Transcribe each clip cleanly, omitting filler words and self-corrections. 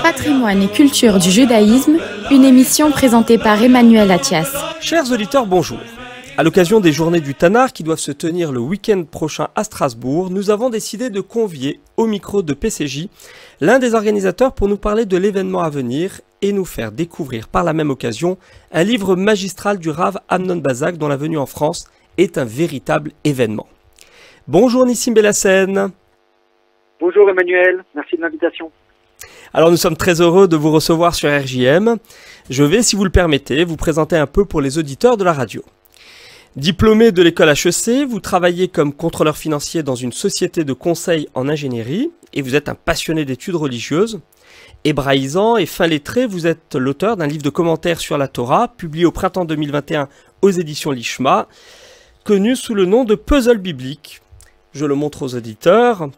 Patrimoine et culture du judaïsme, une émission présentée par Emmanuel Attias. Chers auditeurs, bonjour. À l'occasion des journées du Tanar qui doivent se tenir le week-end prochain à Strasbourg, nous avons décidé de convier au micro de PCJ l'un des organisateurs pour nous parler de l'événement à venir et nous faire découvrir par la même occasion un livre magistral du Rav Amnon Bazak dont la venue en France est un véritable événement. Bonjour Nissim Bellassen. Bonjour Emmanuel, merci de l'invitation. Alors nous sommes très heureux de vous recevoir sur RJM. Je vais, si vous le permettez, vous présenter un peu pour les auditeurs de la radio. Diplômé de l'école HEC, vous travaillez comme contrôleur financier dans une société de conseil en ingénierie et vous êtes un passionné d'études religieuses. Hébraïsant et fin lettré, vous êtes l'auteur d'un livre de commentaires sur la Torah, publié au printemps 2021 aux éditions Lishma, connu sous le nom de Puzzle biblique. Je le montre aux auditeurs.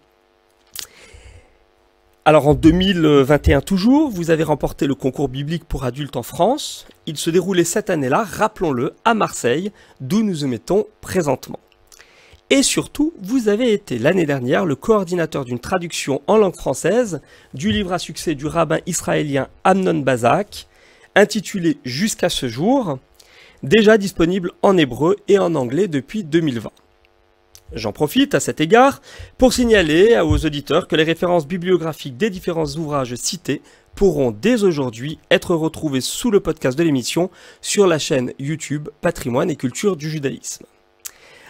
Alors en 2021 toujours, vous avez remporté le concours biblique pour adultes en France. Il se déroulait cette année-là, rappelons-le, à Marseille, d'où nous émettons présentement. Et surtout, vous avez été l'année dernière le coordinateur d'une traduction en langue française du livre à succès du rabbin israélien Amnon Bazak, intitulé Jusqu'à ce jour, déjà disponible en hébreu et en anglais depuis 2020. J'en profite à cet égard pour signaler aux auditeurs que les références bibliographiques des différents ouvrages cités pourront dès aujourd'hui être retrouvées sous le podcast de l'émission sur la chaîne YouTube Patrimoine et culture du judaïsme.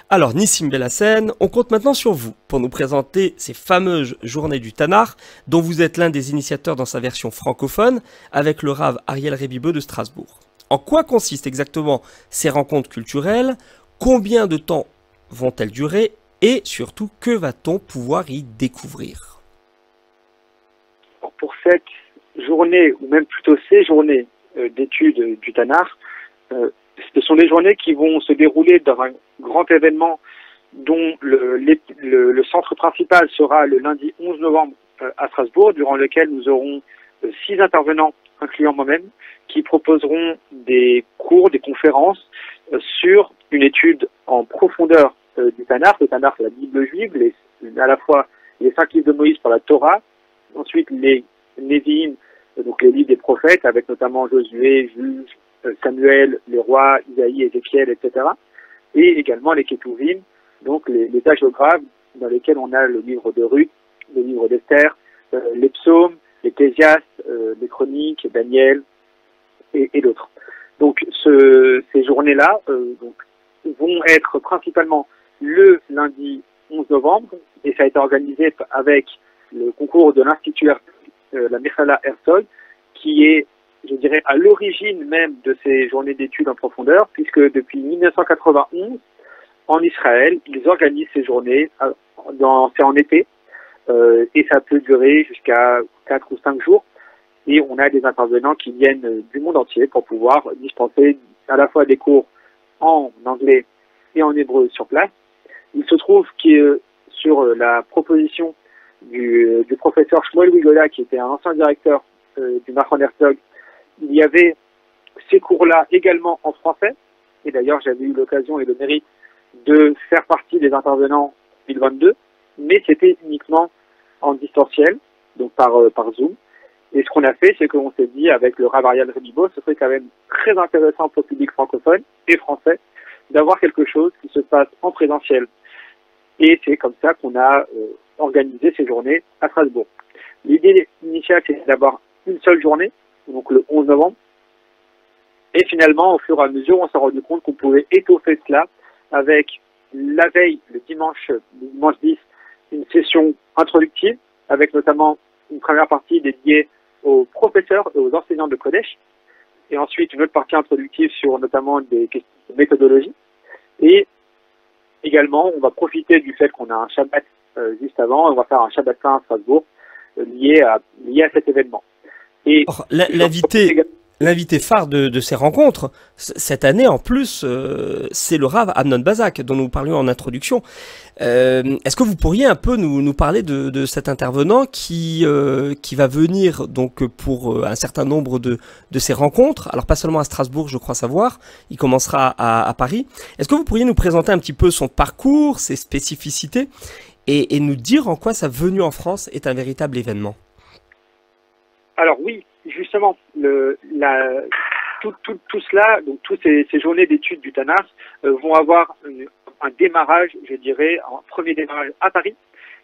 Alors Nissim Bellassen, on compte maintenant sur vous pour nous présenter ces fameuses journées du Tanar dont vous êtes l'un des initiateurs dans sa version francophone avec le Rav Ariel Rébibeux de Strasbourg. En quoi consistent exactement ces rencontres culturelles? Combien de temps vont-elles durer et surtout que va-t-on pouvoir y découvrir? Pour cette journée, ou même plutôt ces journées d'études du Tanar, ce sont des journées qui vont se dérouler dans un grand événement dont le centre principal sera le lundi 11 novembre à Strasbourg, durant lequel nous aurons 6 intervenants, incluant moi-même, qui proposeront des cours, des conférences sur une étude en profondeur du Tanar. Le Tanar, c'est la Bible juive, à la fois les 5 livres de Moïse pour la Torah, ensuite les Névi'im, donc les livres des prophètes, avec notamment Josué, Juge, Samuel, les rois, Isaïe, Ézéchiel, etc. Et également les Ketuvim, donc les hagiographes, dans lesquels on a le livre de Ruth, le livre d'Esther, les psaumes, l'Ecclésiaste, les chroniques, Daniel et d'autres. Donc ces journées-là vont être principalement le lundi 11 novembre, et ça a été organisé avec le concours de l'Institut la Mechala Herzog, qui est, je dirais, à l'origine même de ces journées d'études en profondeur, puisque depuis 1991, en Israël, ils organisent ces journées, c'est en été, et ça peut durer jusqu'à 4 ou 5 jours, et on a des intervenants qui viennent du monde entier pour pouvoir dispenser à la fois des cours en anglais et en hébreu sur place. Il se trouve que sur la proposition du professeur Shmuel Wigola, qui était un ancien directeur du Machon Herzog, il y avait ces cours-là également en français. Et d'ailleurs, j'avais eu l'occasion et le mérite de faire partie des intervenants 2022, mais c'était uniquement en distanciel, donc par Zoom. Et ce qu'on a fait, c'est qu'on s'est dit, avec le Rav Ariel Rébibeux, ce serait quand même très intéressant pour le public francophone et français d'avoir quelque chose qui se passe en présentiel. Et c'est comme ça qu'on a organisé ces journées à Strasbourg. L'idée initiale, c'était d'avoir une seule journée, donc le 11 novembre. Et finalement, au fur et à mesure, on s'est rendu compte qu'on pouvait étoffer cela avec la veille, le dimanche 10, une session introductive, avec notamment une première partie dédiée aux professeurs et aux enseignants de Kodesh, et ensuite une autre partie introductive sur notamment des questions de méthodologie. Et également, on va profiter du fait qu'on a un Shabbat juste avant, et on va faire un Shabbat saint à Strasbourg lié à cet événement. Et l'invité phare de ces rencontres, cette année en plus, c'est le Rav Amnon Bazak, dont nous parlions en introduction. Est-ce que vous pourriez un peu nous parler de cet intervenant qui va venir donc pour un certain nombre de ces rencontres? Alors pas seulement à Strasbourg, je crois savoir, il commencera à Paris. Est-ce que vous pourriez nous présenter un petit peu son parcours, ses spécificités, et nous dire en quoi sa venue en France est un véritable événement? Alors oui, justement, tout cela, donc toutes ces journées d'études du Tanakh vont avoir un démarrage, je dirais, un premier démarrage à Paris,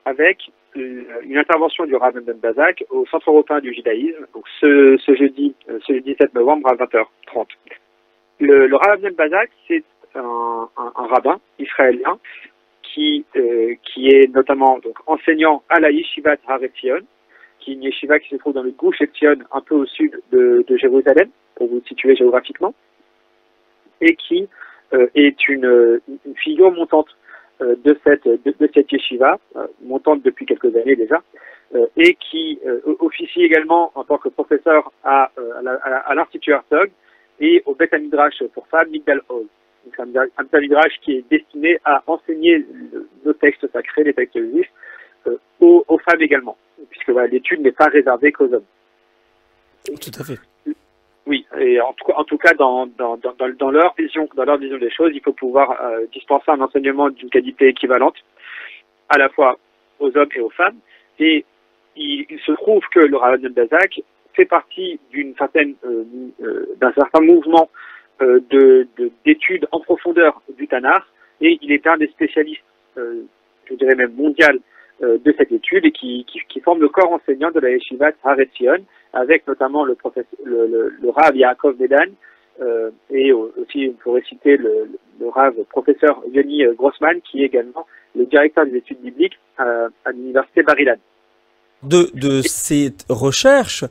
avec une intervention du Rav Ben Bazak au Centre européen du judaïsme, donc ce jeudi 7 novembre à 20h30. Le Rav Ben Bazak, c'est un rabbin israélien qui est notamment donc enseignant à la Yeshivat Har Etzion, qui est une yeshiva qui se trouve dans le Gush Etzion, un peu au sud de Jérusalem, pour vous situer géographiquement, et qui est une figure montante de cette yeshiva, montante depuis quelques années déjà, et qui officie également en tant que professeur à l'Institut Herzog et au Beth Midrash pour femmes Migdal Oz. Un Beth Midrash qui est destiné à enseigner nos textes sacrés, les textes juifs, aux femmes également, puisque l'étude n'est pas réservée qu'aux hommes. Tout à fait. Oui, et en tout cas dans leur vision des choses, il faut pouvoir dispenser un enseignement d'une qualité équivalente à la fois aux hommes et aux femmes. Et il se trouve que le Rav Ben Bazak fait partie d'un certain mouvement d'études en profondeur du Tanakh, et il est un des spécialistes, je dirais même mondial, de cette étude, et qui forme le corps enseignant de la Yeshivat Har Etzion, avec notamment le Rav Yaakov Medan, et aussi on pourrait citer le Rav professeur Yoni Grossman, qui est également le directeur des études bibliques à l'université Bar-Ilan. De ses recherches,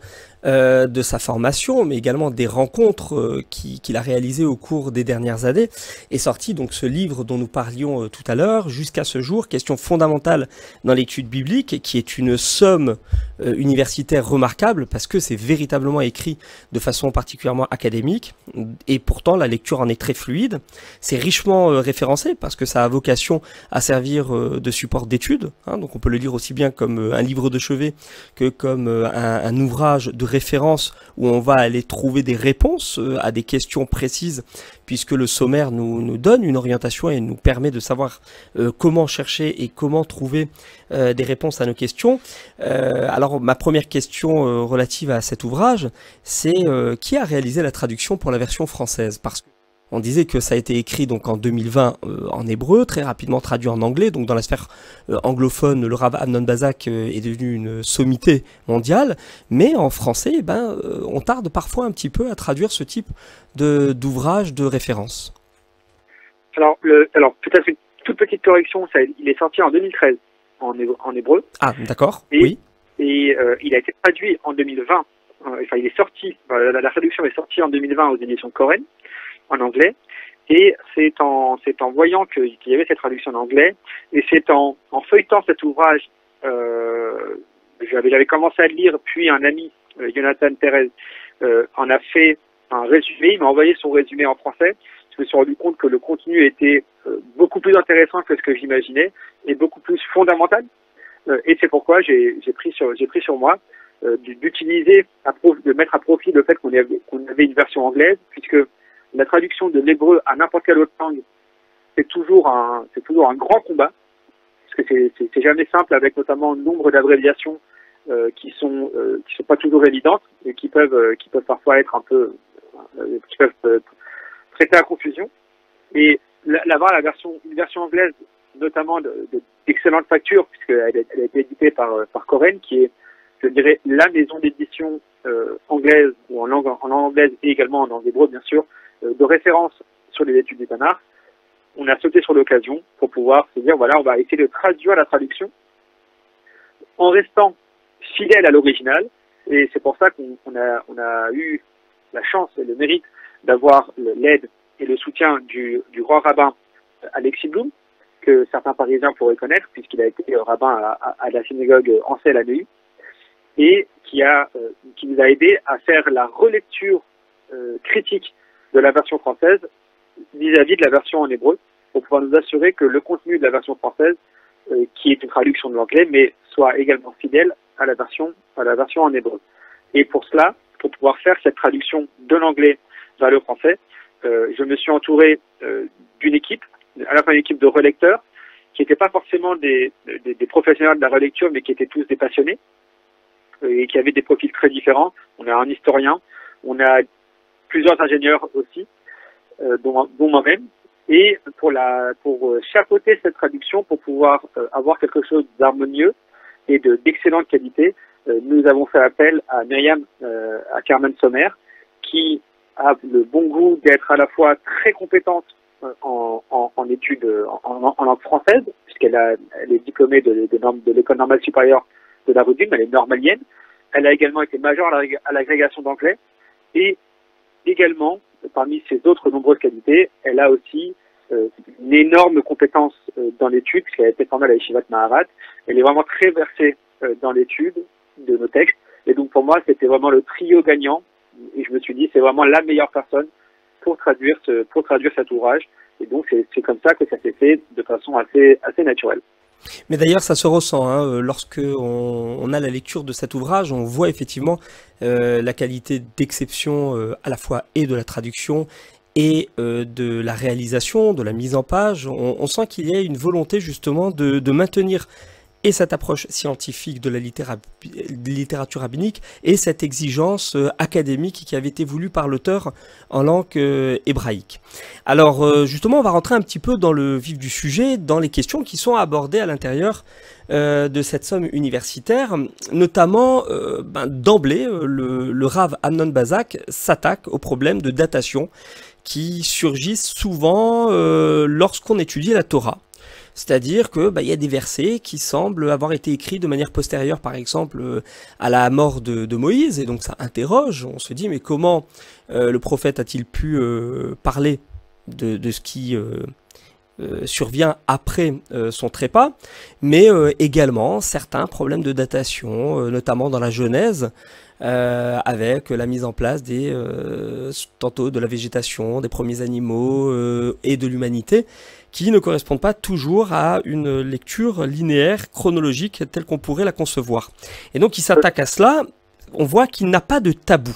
de sa formation, mais également des rencontres qu'il a réalisées au cours des dernières années, est sorti donc ce livre dont nous parlions tout à l'heure, Jusqu'à ce jour, question fondamentale dans l'étude biblique, qui est une somme universitaire remarquable, parce que c'est véritablement écrit de façon particulièrement académique, et pourtant la lecture en est très fluide. C'est richement référencé, parce que ça a vocation à servir de support d'étude, hein, donc on peut le lire aussi bien comme un livre de chevet que comme un ouvrage de référence où on va aller trouver des réponses à des questions précises, puisque le sommaire nous donne une orientation et nous permet de savoir comment chercher et comment trouver des réponses à nos questions. Alors ma première question relative à cet ouvrage, c'est qui a réalisé la traduction pour la version française? Parce que on disait que ça a été écrit donc en 2020 en hébreu, très rapidement traduit en anglais. Donc dans la sphère anglophone, le Rav Amnon Bazak est devenu une sommité mondiale. Mais en français, on tarde parfois un petit peu à traduire ce type d'ouvrage de référence. Alors peut-être une toute petite correction. Il est sorti en 2013 en hébreu. Ah, d'accord. Oui. Et il a été traduit en 2020. Il est sorti. La traduction est sortie en 2020 aux éditions Koren, en anglais, et c'est en voyant qu'il y avait cette traduction en anglais, et c'est en feuilletant cet ouvrage, j'avais commencé à le lire, puis un ami, Jonathan Perez, en a fait un résumé, il m'a envoyé son résumé en français. Je me suis rendu compte que le contenu était beaucoup plus intéressant que ce que j'imaginais, et beaucoup plus fondamental, et c'est pourquoi j'ai pris sur moi d'utiliser, de mettre à profit le fait qu'on avait une version anglaise, puisque la traduction de l'hébreu à n'importe quelle autre langue, c'est toujours un grand combat, parce que c'est jamais simple, avec notamment un nombre d'abréviations qui sont pas toujours évidentes et qui peuvent parfois être qui peuvent prêter à confusion. Et l'avoir une version anglaise, notamment d'excellente facture, puisqu'elle a été éditée par Koren, qui est, je dirais, la maison d'édition anglaise, ou en langue anglaise et également en langue hébreu, bien sûr, de référence sur les études du Tanakh. On a sauté sur l'occasion pour pouvoir se dire, voilà, on va essayer de traduire la traduction en restant fidèle à l'original, et c'est pour ça qu'on a eu la chance et le mérite d'avoir l'aide et le soutien du grand rabbin Alexis Blum, que certains Parisiens pourraient connaître, puisqu'il a été rabbin à la synagogue Ansel à Neuilly, et qui nous a aidé à faire la relecture critique de la version française vis-à-vis de la version en hébreu, pour pouvoir nous assurer que le contenu de la version française, qui est une traduction de l'anglais, mais soit également fidèle à la version en hébreu. Et pour cela, pour pouvoir faire cette traduction de l'anglais vers le français, je me suis entouré d'une équipe, à la fois une équipe de relecteurs, qui n'étaient pas forcément des professionnels de la relecture, mais qui étaient tous des passionnés, et qui avaient des profils très différents. On a un historien, on a plusieurs ingénieurs aussi, dont moi-même. Et pour chapeauter cette traduction, pour pouvoir avoir quelque chose d'harmonieux et d'excellente qualité, nous avons fait appel à Myriam Ackerman-Sommer, qui a le bon goût d'être à la fois très compétente en études en langue française, puisqu'elle est diplômée de l'école normale supérieure de la Rudine, elle est normalienne. Elle a également été majeure à l'agrégation d'anglais. Et également, parmi ses autres nombreuses qualités, elle a aussi une énorme compétence dans l'étude, puisqu'elle a été formée à la Yeshivat Maharat. Elle est vraiment très versée dans l'étude de nos textes. Et donc pour moi, c'était vraiment le trio gagnant. Et je me suis dit, c'est vraiment la meilleure personne pour traduire cet ouvrage. Et donc c'est comme ça que ça s'est fait de façon assez naturelle. Mais d'ailleurs, ça se ressent, hein, lorsque on a la lecture de cet ouvrage, on voit effectivement la qualité d'exception à la fois et de la traduction et de la réalisation, de la mise en page. On sent qu'il y a une volonté justement de maintenir et cette approche scientifique de la littérature rabbinique et cette exigence académique qui avait été voulue par l'auteur en langue hébraïque. Alors justement, on va rentrer un petit peu dans le vif du sujet, dans les questions qui sont abordées à l'intérieur de cette somme universitaire, notamment d'emblée, le Rav Amnon Bazak s'attaque aux problèmes de datation qui surgissent souvent lorsqu'on étudie la Torah. C'est-à-dire que y a des versets qui semblent avoir été écrits de manière postérieure, par exemple, à la mort de Moïse, et donc ça interroge, on se dit, mais comment le prophète a-t-il pu parler de ce qui survient après son trépas, mais également certains problèmes de datation, notamment dans la Genèse, avec la mise en place tantôt de la végétation, des premiers animaux et de l'humanité, qui ne correspondent pas toujours à une lecture linéaire, chronologique, telle qu'on pourrait la concevoir. Et donc il s'attaque à cela, on voit qu'il n'a pas de tabou.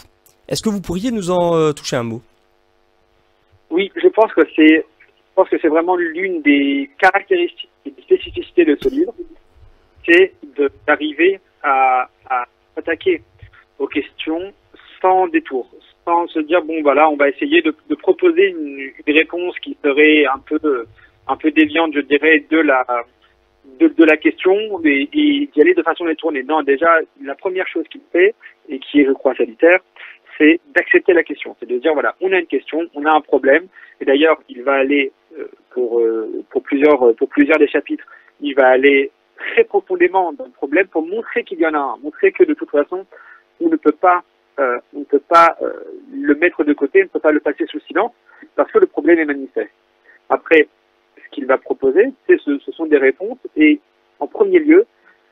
Est-ce que vous pourriez nous en toucher un mot? Oui, je pense que c'est vraiment l'une des caractéristiques et des spécificités de ce livre, c'est d'arriver à attaquer aux questions sans détour, sans se dire bon voilà, on va essayer de proposer une réponse qui serait un peu déviante, je dirais, de la question et d'y aller de façon détournée. Non, déjà la première chose qu'il fait et qui est, je crois, salutaire, c'est d'accepter la question, c'est de dire voilà, on a une question, on a un problème. Et d'ailleurs, il va aller pour plusieurs des chapitres, il va aller très profondément dans le problème pour montrer qu'il y en a un, montrer que de toute façon, on ne peut pas le mettre de côté, on ne peut pas le passer sous silence, parce que le problème est manifeste. Après, ce qu'il va proposer, ce sont des réponses, et en premier lieu,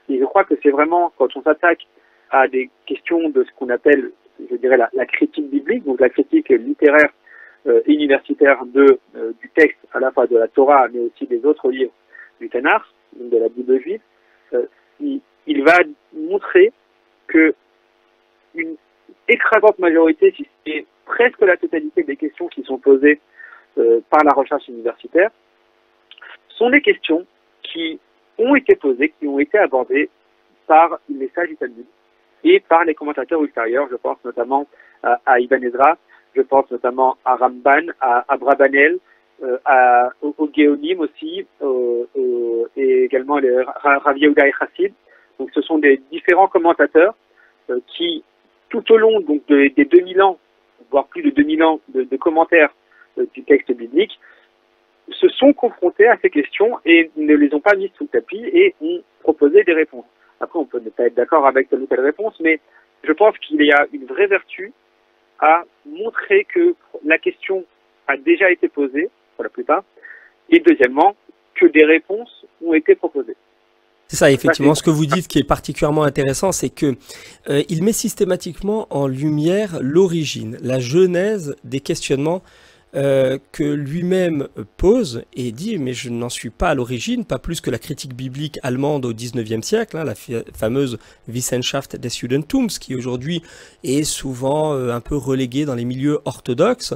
et je crois que c'est vraiment quand on s'attaque à des questions de ce qu'on appelle, je dirais, la critique biblique, donc la critique littéraire et universitaire du texte, à la fois de la Torah, mais aussi des autres livres du Tanakh, donc de la Bible juive, il va montrer que une écrasante majorité, si c'est presque la totalité des questions qui sont posées par la recherche universitaire, sont des questions qui ont été posées, qui ont été abordées par les sages du Talmud et par les commentateurs ultérieurs. Je pense notamment à Ibn Ezra, je pense notamment à Ramban, à Abrabanel, au Géonim aussi, et également les Rav Yehuda et Chassid. Donc ce sont des différents commentateurs qui, tout au long donc des 2000 ans, voire plus de 2000 ans de commentaires du texte biblique, se sont confrontés à ces questions et ne les ont pas mises sous le tapis et ont proposé des réponses. Après, on peut ne pas être d'accord avec telle ou telle réponse, mais je pense qu'il y a une vraie vertu à montrer que la question a déjà été posée, pour la plupart, et deuxièmement, que des réponses ont été proposées. C'est ça, effectivement, ce que vous dites qui est particulièrement intéressant, c'est que il met systématiquement en lumière l'origine, la genèse des questionnements que lui-même pose et dit, mais je n'en suis pas à l'origine, pas plus que la critique biblique allemande au XIXe siècle, hein, la fameuse Wissenschaft des Judentums, qui aujourd'hui est souvent un peu reléguée dans les milieux orthodoxes.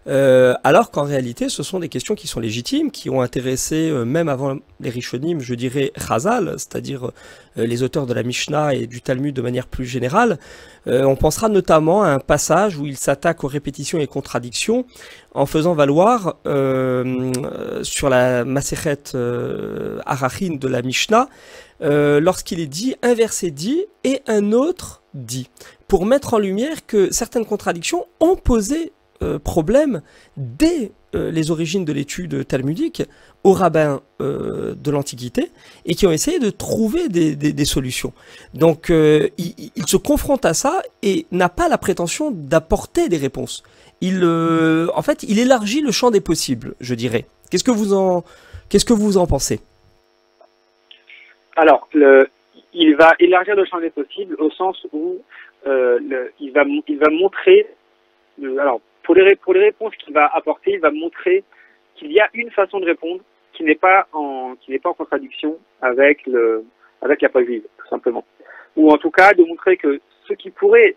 alors qu'en réalité, ce sont des questions qui sont légitimes, qui ont intéressé, même avant les Rishonim, je dirais Chazal, c'est-à-dire les auteurs de la Mishnah et du Talmud de manière plus générale. On pensera notamment à un passage où il s'attaque aux répétitions et contradictions en faisant valoir sur la Masechet Arachin de la Mishnah, lorsqu'il est dit un verset dit et un autre dit, pour mettre en lumière que certaines contradictions ont posé problème dès les origines de l'étude talmudique aux rabbins de l'Antiquité et qui ont essayé de trouver des solutions. Donc il se confronte à ça et n'a pas la prétention d'apporter des réponses. En fait, il élargit le champ des possibles, je dirais. Qu'est-ce que vous en pensez? Alors, il va élargir le champ des possibles au sens où il va montrer, alors pour les réponses qu'il va apporter, il va montrer qu'il y a une façon de répondre qui n'est pas en contradiction avec la foi juive, tout simplement. Ou en tout cas de montrer que ce qui pourrait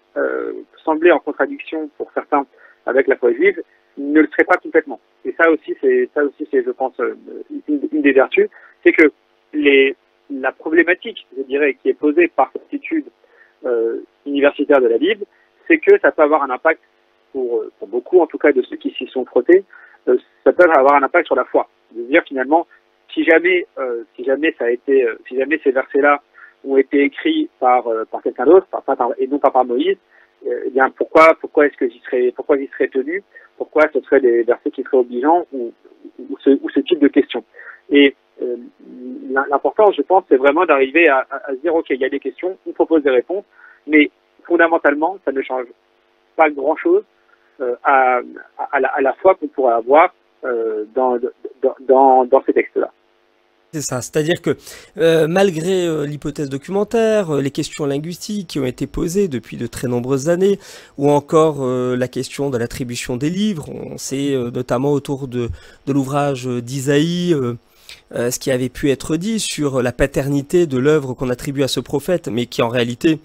sembler en contradiction pour certains avec la foi juive ne le serait pas complètement. Et ça aussi c'est je pense une des vertus, c'est que la problématique, je dirais, qui est posée par cette étude universitaire de la Bible, c'est que ça peut avoir un impact pour beaucoup, en tout cas de ceux qui s'y sont frottés, ça peut avoir un impact sur la foi. De dire finalement, si jamais ces versets-là ont été écrits par quelqu'un d'autre, et non pas par Moïse, eh bien pourquoi j'y serais tenu, pourquoi ce seraient des versets qui seraient obligeants ou ce type de questions. Et l'important, je pense, c'est vraiment d'arriver à se dire, ok, il y a des questions, on propose des réponses, mais fondamentalement, ça ne change pas grand-chose à la foi qu'on pourrait avoir dans ces textes-là. C'est ça, c'est-à-dire que malgré l'hypothèse documentaire, les questions linguistiques qui ont été posées depuis de très nombreuses années, ou encore la question de l'attribution des livres, on sait notamment autour de l'ouvrage d'Isaïe, ce qui avait pu être dit sur la paternité de l'œuvre qu'on attribue à ce prophète, mais qui en réalité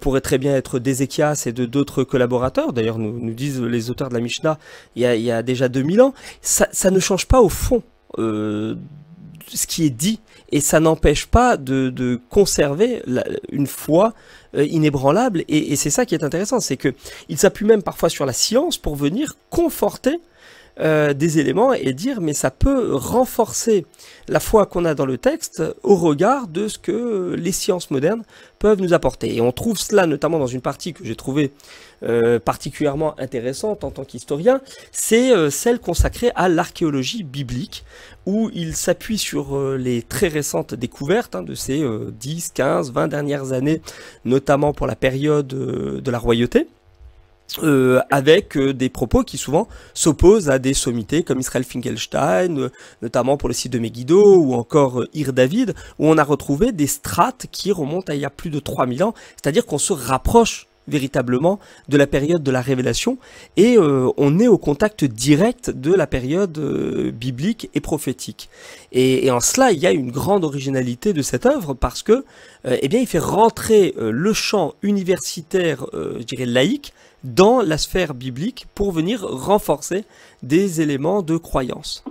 pourrait très bien être d'Ézéchias et de d'autres collaborateurs. D'ailleurs, nous disent les auteurs de la Mishnah il y a déjà 2000 ans. Ça ne change pas au fond ce qui est dit, et ça n'empêche pas de conserver une foi inébranlable. Et c'est ça qui est intéressant, c'est que il s'appuie même parfois sur la science pour venir conforter des éléments et dire mais ça peut renforcer la foi qu'on a dans le texte au regard de ce que les sciences modernes peuvent nous apporter. Et on trouve cela notamment dans une partie que j'ai trouvée particulièrement intéressante en tant qu'historien, c'est celle consacrée à l'archéologie biblique, où il s'appuie sur les très récentes découvertes de ces 10, 15, 20 dernières années, notamment pour la période de la royauté. Avec des propos qui souvent s'opposent à des sommités comme Israël Finkelstein, notamment pour le site de Megiddo, ou encore Ir David, où on a retrouvé des strates qui remontent à il y a plus de 3000 ans, c'est-à-dire qu'on se rapproche véritablement de la période de la révélation, et on est au contact direct de la période biblique et prophétique. Et en cela, il y a une grande originalité de cette œuvre, parce que eh bien, il fait rentrer le champ universitaire, je dirais laïque, dans la sphère biblique pour venir renforcer des éléments de croyance.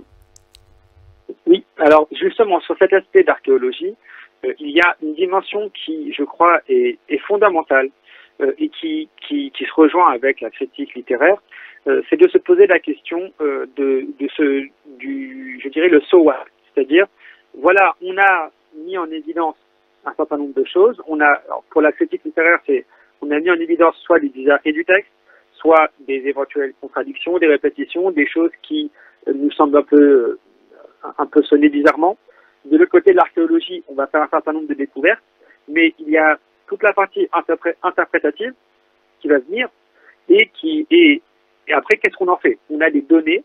Oui, alors justement sur cet aspect d'archéologie, il y a une dimension qui, je crois, est fondamentale et qui se rejoint avec la critique littéraire, c'est de se poser la question je dirais le so what, c'est-à-dire voilà, on a mis en évidence un certain nombre de choses. Alors, pour la critique littéraire, on a mis en évidence soit les bizarreries du texte, soit des éventuelles contradictions, des répétitions, des choses qui nous semblent un peu sonner bizarrement. De l'autre côté de l'archéologie, on va faire un certain nombre de découvertes, mais il y a toute la partie interprétative qui va venir et après, qu'est-ce qu'on en fait? On a des données,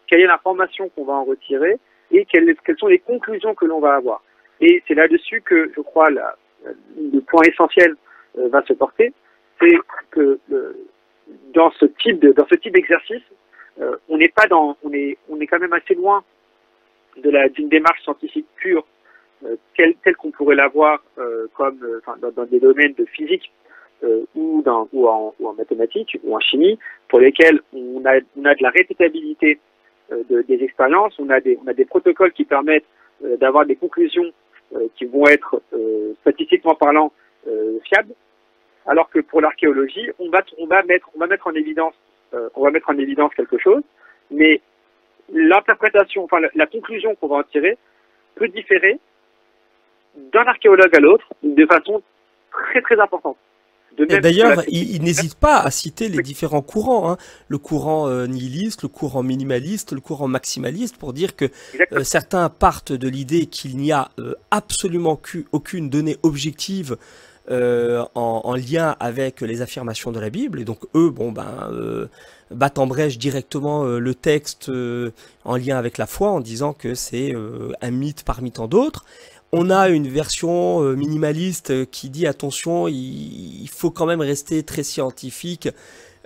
quelle est l'information qu'on va en retirer et quelles sont les conclusions que l'on va avoir. Et c'est là-dessus que, je crois, le point essentiel va se porter, c'est que dans ce type d'exercice, on est quand même assez loin d'une démarche scientifique pure, telle qu'on pourrait l'avoir dans des domaines de physique, ou en mathématiques ou en chimie, pour lesquels on a de la répétabilité des expériences, on a des protocoles qui permettent d'avoir des conclusions qui vont être statistiquement parlant fiables, alors que pour l'archéologie, on va mettre en évidence quelque chose, mais l'interprétation, enfin la conclusion qu'on va en tirer peut différer d'un archéologue à l'autre de façon très très importante. D'ailleurs, il n'hésite pas à citer les différents courants, hein. Le courant nihiliste, le courant minimaliste, le courant maximaliste, pour dire que certains partent de l'idée qu'il n'y a absolument aucune donnée objective en lien avec les affirmations de la Bible, et donc eux, battent en brèche directement le texte en lien avec la foi, en disant que c'est un mythe parmi tant d'autres. On a une version minimaliste qui dit attention, il faut quand même rester très scientifique.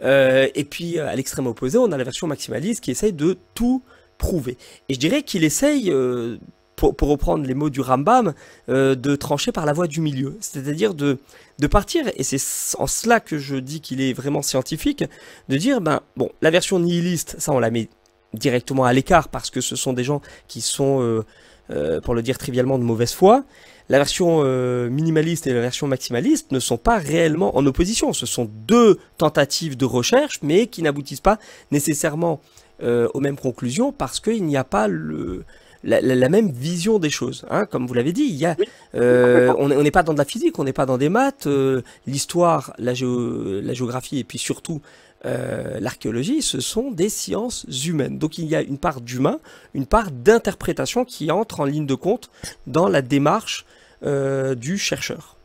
Et puis à l'extrême opposé, on a la version maximaliste qui essaye de tout prouver. Et je dirais qu'il essaye, pour reprendre les mots du Rambam, de trancher par la voie du milieu. C'est-à-dire de partir, et c'est en cela que je dis qu'il est vraiment scientifique, de dire, la version nihiliste, ça on la met directement à l'écart parce que ce sont des gens qui sont... pour le dire trivialement, de mauvaise foi. La version minimaliste et la version maximaliste ne sont pas réellement en opposition. Ce sont deux tentatives de recherche, mais qui n'aboutissent pas nécessairement aux mêmes conclusions parce qu'il n'y a pas la même vision des choses. Hein. Comme vous l'avez dit, on n'est pas dans de la physique, on n'est pas dans des maths. L'histoire, la géographie et puis surtout l'archéologie, ce sont des sciences humaines. Donc il y a une part d'humain, une part d'interprétation qui entre en ligne de compte dans la démarche du chercheur.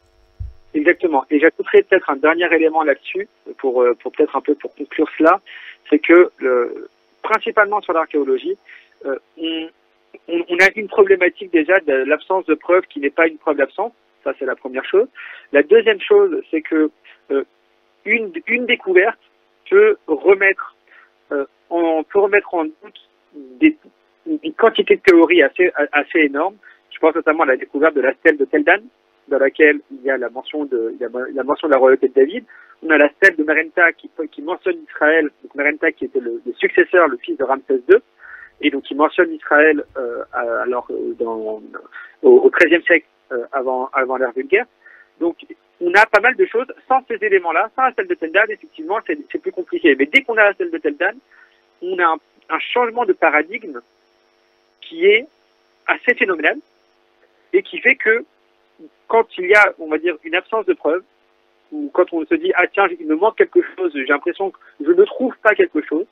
Exactement. Et j'ajouterais peut-être un dernier élément là-dessus, pour peut-être un peu pour conclure cela, c'est que principalement sur l'archéologie, on a une problématique déjà de l'absence de preuves qui n'est pas une preuve d'absence. Ça, c'est la première chose. La deuxième chose, c'est que une découverte peut remettre en doute une quantité de théories assez énorme. Je pense notamment à la découverte de la stèle de Tel Dan, dans laquelle il y a la mention de la royauté de David. On a la stèle de Merenta qui mentionne Israël, donc Merenta qui était le successeur, le fils de Ramsès II, et donc qui mentionne Israël au XIIIe siècle avant l'ère vulgaire. Donc on a pas mal de choses. Sans ces éléments-là, sans la stèle de Tel Dan, effectivement, c'est plus compliqué. Mais dès qu'on a la stèle de Tel Dan, on a un changement de paradigme qui est assez phénoménal et qui fait que quand il y a, on va dire, une absence de preuves, ou quand on se dit « Ah tiens, il me manque quelque chose, j'ai l'impression que je ne trouve pas quelque chose »,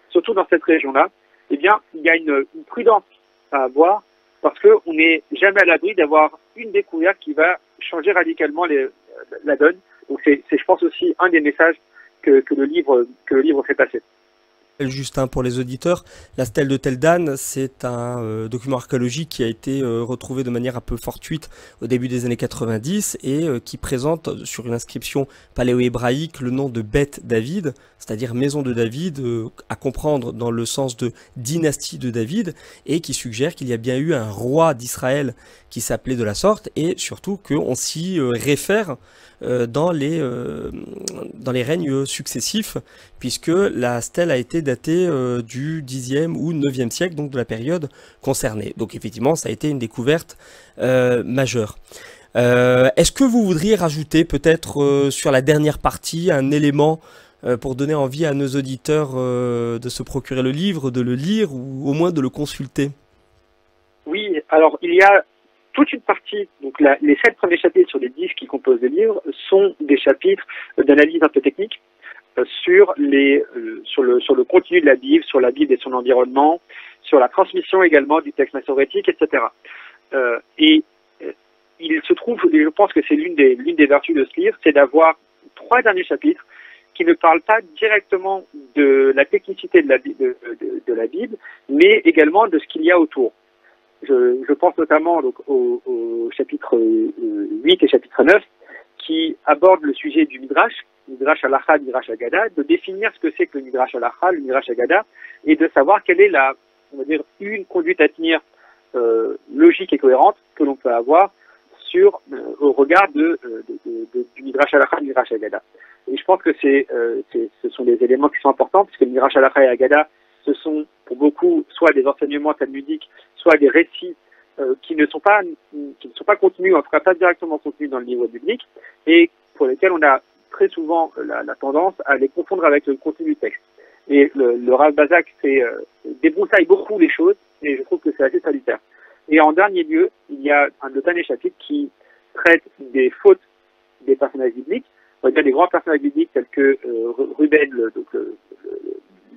surtout dans cette région-là, eh bien, il y a une prudence à avoir parce qu'on n'est jamais à l'abri d'avoir une découverte qui va changer radicalement la donne. Donc c'est, je pense, aussi un des messages que le livre fait passer. Juste pour les auditeurs, la stèle de Tel Dan, c'est un document archéologique qui a été retrouvé de manière un peu fortuite au début des années 90 et qui présente sur une inscription paléo-hébraïque le nom de Beth David, c'est-à-dire maison de David, à comprendre dans le sens de dynastie de David, et qui suggère qu'il y a bien eu un roi d'Israël qui s'appelait de la sorte, et surtout qu'on s'y réfère dans les règnes successifs, puisque la stèle a été datée du 10e ou 9e siècle, donc de la période concernée. Donc effectivement, ça a été une découverte majeure. Est-ce que vous voudriez rajouter peut-être sur la dernière partie un élément pour donner envie à nos auditeurs de se procurer le livre, de le lire ou au moins de le consulter? Oui, alors il y a toute une partie, donc les 7 premiers chapitres sur les 10 qui composent le livre sont des chapitres d'analyse un peu technique sur le contenu de la Bible, sur la Bible et son environnement, sur la transmission également du texte massorétique, etc. Il se trouve, et je pense que c'est l'une des vertus de ce livre, c'est d'avoir 3 derniers chapitres qui ne parlent pas directement de la technicité de la Bible, mais également de ce qu'il y a autour. Je pense notamment donc, au chapitre 8 et chapitre 9 qui abordent le sujet du Midrash Halacha, Midrash Agada, de définir ce que c'est que le Midrash Halacha, le Midrash Agada, et de savoir quelle est une conduite à tenir logique et cohérente que l'on peut avoir au regard du Midrash Halakha et du Midrash Agada. Et je pense que ce sont des éléments qui sont importants, puisque le Midrash Halakha et Agada, ce sont pour beaucoup soit des enseignements talmudiques, soit des récits qui ne sont pas contenus, en tout cas pas directement contenus dans le livre biblique, et pour lesquels on a très souvent la tendance à les confondre avec le contenu du texte. Et le Rav Bazak débroussaille beaucoup les choses, et je trouve que c'est assez salutaire. Et en dernier lieu, il y a un dernier chapitre qui traite des fautes des personnages bibliques, on va dire des grands personnages bibliques tels que Ruben,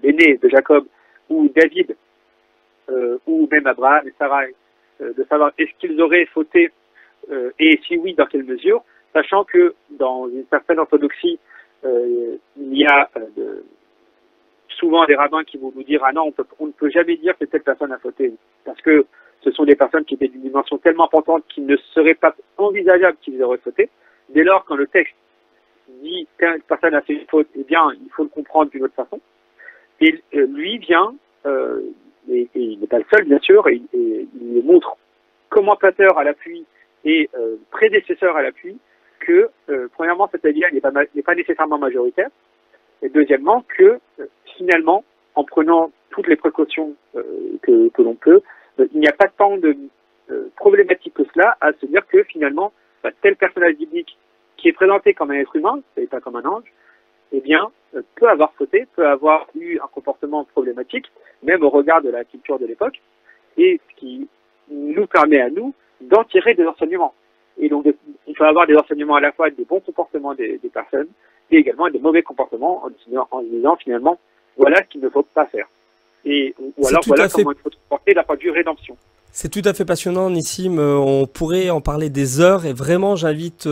l'aîné de Jacob, ou David, ou même Abraham et Sarah, de savoir est-ce qu'ils auraient fauté, et si oui, dans quelle mesure, sachant que dans une certaine orthodoxie, il y a souvent des rabbins qui vont nous dire « Ah non, on ne peut jamais dire que telle personne a fauté », parce que ce sont des personnes qui étaient d'une dimension tellement importante qu'il ne serait pas envisageable qu'ils auraient fauté. Dès lors, quand le texte dit qu'une personne a fait une faute, eh bien, il faut le comprendre d'une autre façon. Et lui vient, et il n'est pas le seul, bien sûr, et il montre, commentateur à l'appui et prédécesseur à l'appui, que, premièrement, cette avis n'est pas nécessairement majoritaire, et deuxièmement, que, finalement, en prenant toutes les précautions que l'on peut, il n'y a pas tant de problématique que cela à se dire que, finalement, tel personnage biblique qui est présenté comme un être humain, et pas comme un ange, eh bien, peut avoir fauté, peut avoir eu un comportement problématique, même au regard de la culture de l'époque, et ce qui nous permet à nous d'en tirer des enseignements. Et donc, il faut avoir des enseignements à la fois des bons comportements des personnes, et également des mauvais comportements en se disant finalement, voilà ce qu'il ne faut pas faire. Et ou alors voilà comment il faut se comporter d'un point de vue rédemption. C'est tout à fait passionnant, Nissim. On pourrait en parler des heures et vraiment j'invite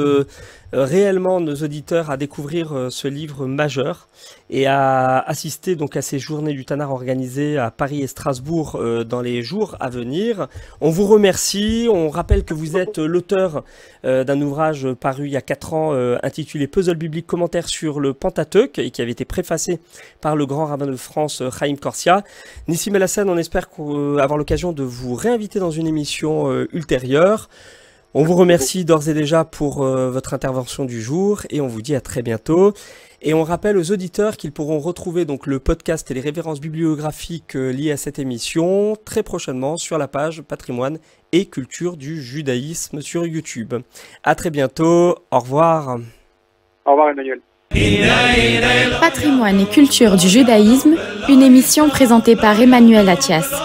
réellement nos auditeurs à découvrir ce livre majeur et à assister donc à ces journées du Tanakh organisées à Paris et Strasbourg dans les jours à venir. On vous remercie. On rappelle que vous êtes l'auteur d'un ouvrage paru il y a 4 ans intitulé Puzzle biblique commentaire sur le Pentateuque et qui avait été préfacé par le grand rabbin de France Chaim Korsia. Nissim El Hassan, on espère avoir l'occasion de vous réinviter dans une émission ultérieure. On vous remercie d'ores et déjà pour votre intervention du jour et on vous dit à très bientôt. Et on rappelle aux auditeurs qu'ils pourront retrouver donc le podcast et les références bibliographiques liées à cette émission très prochainement sur la page Patrimoine et culture du judaïsme sur YouTube. À très bientôt. Au revoir. Au revoir Emmanuel. Patrimoine et culture du judaïsme, une émission présentée par Emmanuel Attias.